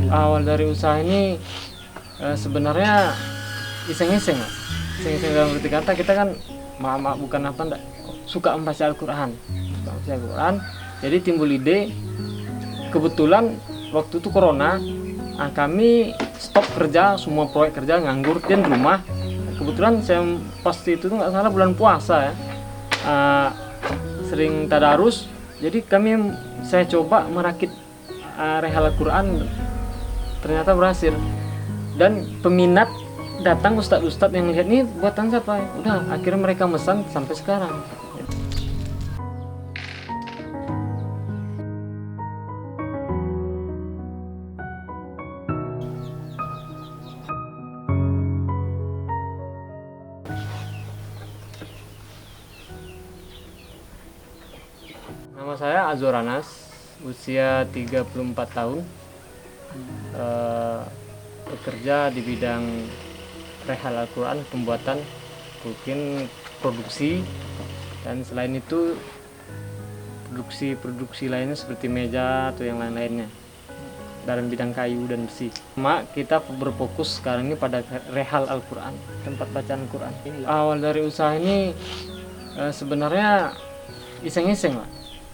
Awal dari usaha ini sebenarnya iseng-iseng lah. Iseng-iseng dalam arti kata kita kan maaf bukan apa enggak suka membaca Al-Quran. Suka membaca Al-Quran. Jadi timbul ide, kebetulan waktu itu corona, kami stop kerja, semua proyek kerja nganggur dan rumah. Kebetulan saya pasti itu nggak salah bulan puasa ya. Sering tadarus. Jadi saya coba merakit rehal Al-Quran, ternyata berhasil. Dan peminat datang ustadz-ustadz yang lihat ini buatan siapa? Udah akhirnya mereka mesan sampai sekarang. Nama saya Azwar Anas, usia 34 tahun, bekerja di bidang rehal Al-Quran, pembuatan, mungkin produksi, dan selain itu produksi lainnya seperti meja atau yang lain-lainnya dalam bidang kayu dan besi. Kita berfokus sekarang ini pada rehal Al-Quran, tempat bacaan Al-Quran. Awal dari usaha ini sebenarnya iseng-iseng lah.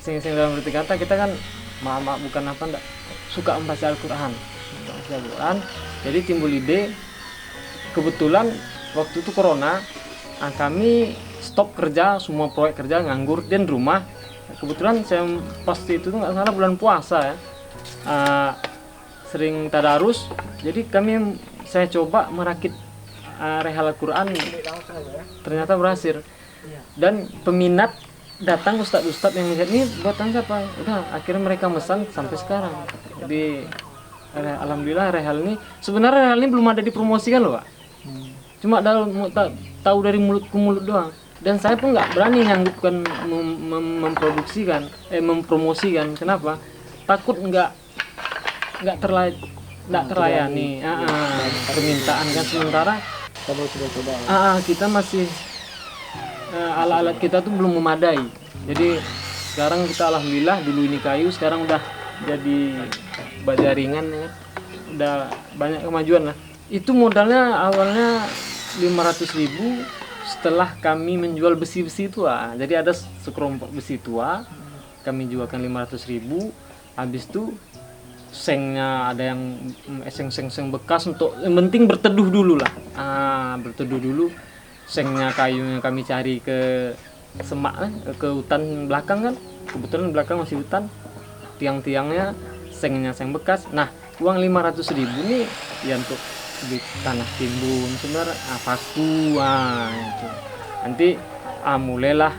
Iseng-iseng dalam arti kata kita kan maaf bukan apa enggak suka membaca Al-Quran. Jadi timbul ide, kebetulan waktu itu corona, kami stop kerja, semua proyek kerja nganggur dan rumah. Kebetulan saya pasti itu nggak salah bulan puasa ya. Sering tadarus. Jadi saya coba merakit rehal Al-Quran, ternyata berhasil. Dan peminat datang ustadz-ustadz yang lihat ini buatan siapa? Udah akhirnya mereka mesan sampai sekarang. Jadi alhamdulillah rehal ini, sebenarnya rehal ini belum ada dipromosikan loh Pak. Cuma tahu dari mulut ke mulut doang. Dan saya pun nggak berani nyanggupkan mempromosikan. Kenapa? Takut nggak terlayani permintaan kan. Sementara kita masih alat-alat kita tuh belum memadai. Jadi sekarang kita alhamdulillah, dulu ini kayu, sekarang udah jadi baja ringan ya. Udah banyak kemajuan lah. Itu modalnya awalnya 500.000, setelah kami menjual besi-besi tua. Jadi ada sekelompok besi tua, kami jualkan 500.000. Habis itu sengnya ada yang seng bekas, untuk yang penting berteduh dulu lah. Berteduh dulu. Sengnya kayu yang kami cari ke semak, ke hutan belakang kan. Kebetulan belakang masih hutan. Tiang-tiangnya seng bekas. Nah, uang 500.000 ini ya untuk di tanah timbun sebenarnya paku itu. Nanti mulailah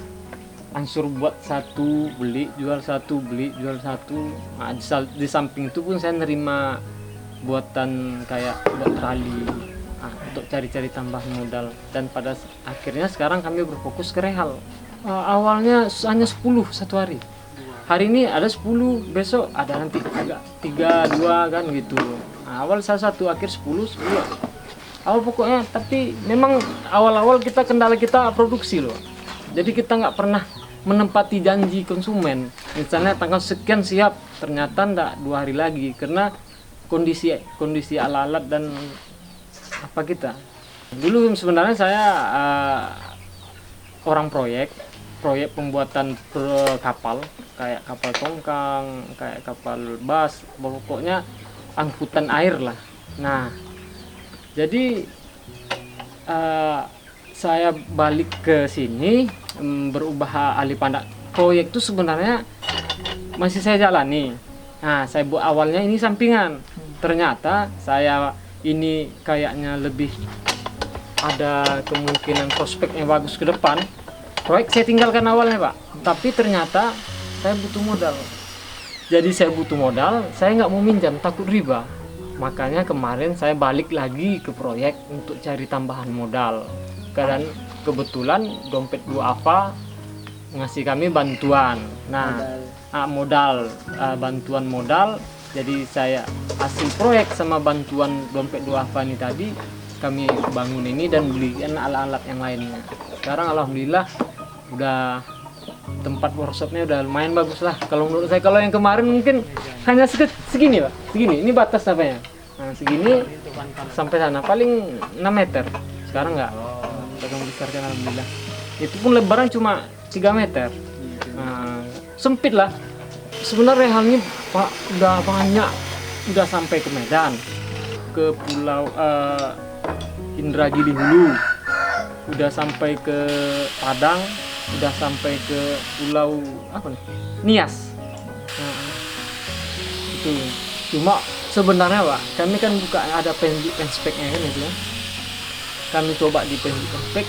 ansur buat satu beli jual satu. Di samping itu pun saya nerima buatan kayak buat tali, untuk cari-cari tambah modal. Dan pada akhirnya sekarang kami berfokus ke rehal. Awalnya hanya 10 satu hari. Hari ini ada 10, besok ada nanti 3, 2 kan gitu. Awal saya 1, akhir 10. Awal pokoknya, tapi memang awal-awal kendala kita produksi loh. Jadi kita nggak pernah menempati janji konsumen. Misalnya tanggal sekian siap, ternyata enggak 2 hari lagi karena kondisi alat-alat dan apa kita. Dulu sebenarnya saya orang proyek pembuatan kapal, kayak kapal tongkang, kayak kapal bas, pokoknya angkutan air lah. Nah, jadi saya balik ke sini, berubah alih pandang. Proyek itu sebenarnya masih saya jalani. Nah, saya buat awalnya ini sampingan. Ternyata saya ini kayaknya lebih ada kemungkinan prospek yang bagus ke depan. Proyek saya tinggalkan awalnya Pak, tapi ternyata saya butuh modal. Jadi saya butuh modal, saya nggak mau minjam, takut riba. Makanya kemarin saya balik lagi ke proyek untuk cari tambahan modal. Dan kebetulan dompet Duafa ngasih kami bantuan. Nah, bantuan modal. Jadi saya hasil proyek sama bantuan dompet Duafa ini tadi, kami bangun ini dan belikan alat-alat yang lainnya. Sekarang alhamdulillah udah tempat workshopnya udah lumayan bagus lah kalau menurut saya. Kalau yang kemarin mungkin hanya segini Pak, segini, ini batas apanya, nah segini sampai sana paling 6 meter. Sekarang enggak, pegang besarkan alhamdulillah. Itu pun lebaran cuma 3 meter. Nah, sempit lah sebenarnya halnya Pak, udah banyak, udah sampai ke Medan, ke Pulau Indragiri Hulu, udah sampai ke Padang, udah sampai ke Pulau apa nih, Nias. Nah, itu cuma sebenarnya Pak, kami kan buka ada penspeknya kan itu ya. Kami coba di penspek,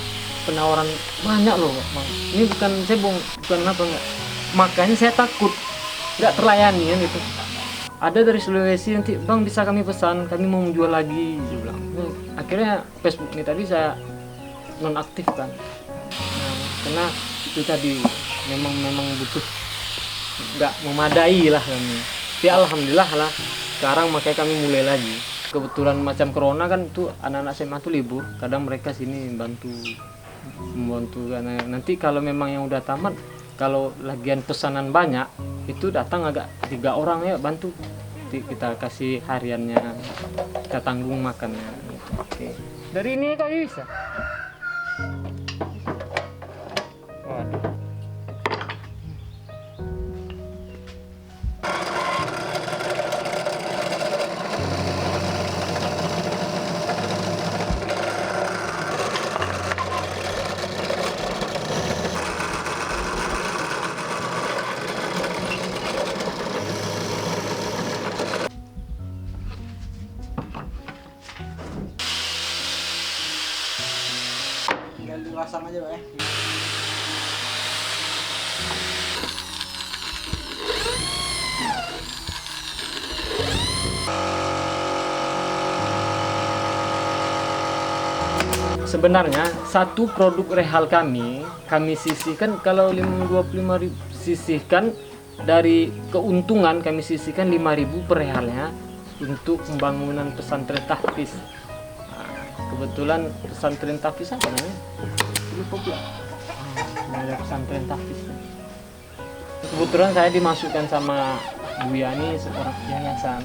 penawaran banyak loh Bang. Ini bukan saya bukan apa enggak, makanya saya takut nggak terlayani kan gitu. Ada dari Sulawesi, nanti Bang bisa kami pesan, kami mau menjual lagi, dia bilang. Akhirnya Facebook ini tadi saya nonaktifkan. Nah, karena itu tadi memang butuh, nggak memadai lah kami. Ya alhamdulillah lah sekarang makanya kami mulai lagi. Kebetulan macam corona kan tuh anak-anak SMA tuh libur, kadang mereka sini membantu karena nanti kalau memang yang udah tamat, kalau lagian pesanan banyak itu datang agak 3 orang ya bantu, kita kasih hariannya, kita tanggung makannya gitu. Oke. Dari ini kok bisa. Waduh. Tinggal dipasang aja Pak ya. Sebenarnya satu produk rehal kami sisihkan, kalau 25.000 sisihkan dari keuntungan, kami sisihkan 5.000 per rehalnya untuk pembangunan pesantren tahfiz. Nah, kebetulan pesantren tahfiz apa namanya? Lupa pula. Ada pesantren tahfiz. Kebetulan saya dimasukkan sama Bu Yani seorang yayasan,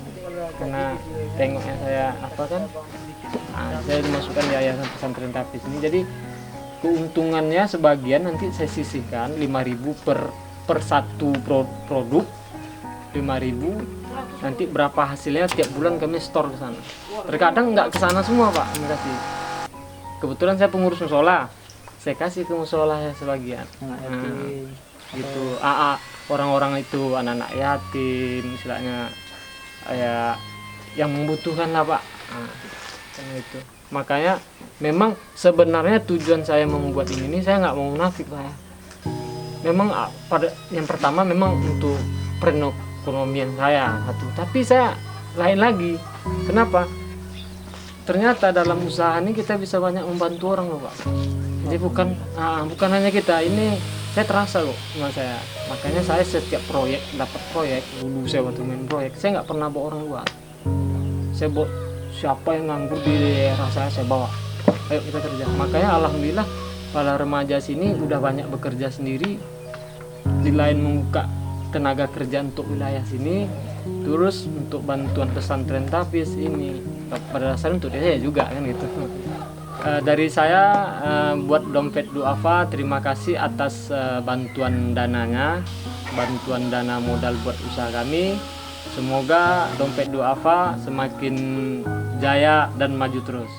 karena tengoknya saya apa kan, saya dimasukkan di yayasan pesantren tahfiz ini. Jadi keuntungannya sebagian nanti saya sisihkan 5.000 per satu produk, 5.000. Nanti berapa hasilnya tiap bulan kami store ke sana. Terkadang nggak ke sana semua Pak, kami kasih. Kebetulan saya pengurus musola, saya kasih ke musola ya sebagian. Gitu. Orang-orang itu anak-anak yatim istilahnya, ya yang membutuhkan lah Pak. Itu. Makanya memang sebenarnya tujuan saya membuat ini saya nggak mau munafik Pak ya. Memang pada yang pertama memang untuk perekonomian saya satu, tapi saya lain lagi. Kenapa? Ternyata dalam usaha ini kita bisa banyak membantu orang loh Pak. Jadi bukan hanya kita, ini saya terasa kok sama saya. Makanya saya setiap proyek, dapat proyek, dulu saya waktu main proyek, saya nggak pernah bawa orang luar. Saya bawa siapa yang nganggur di daerah saya bawa. Ayo kita kerja. Makanya alhamdulillah para remaja sini udah banyak bekerja sendiri. Di lain membuka tenaga kerja untuk wilayah sini, terus untuk bantuan pesantren tahfiz ini. Pada dasarnya untuk saya juga kan gitu. Dari saya buat Dompet Duafa, terima kasih atas bantuan dananya, bantuan dana modal buat usaha kami. Semoga Dompet Duafa semakin jaya dan maju terus.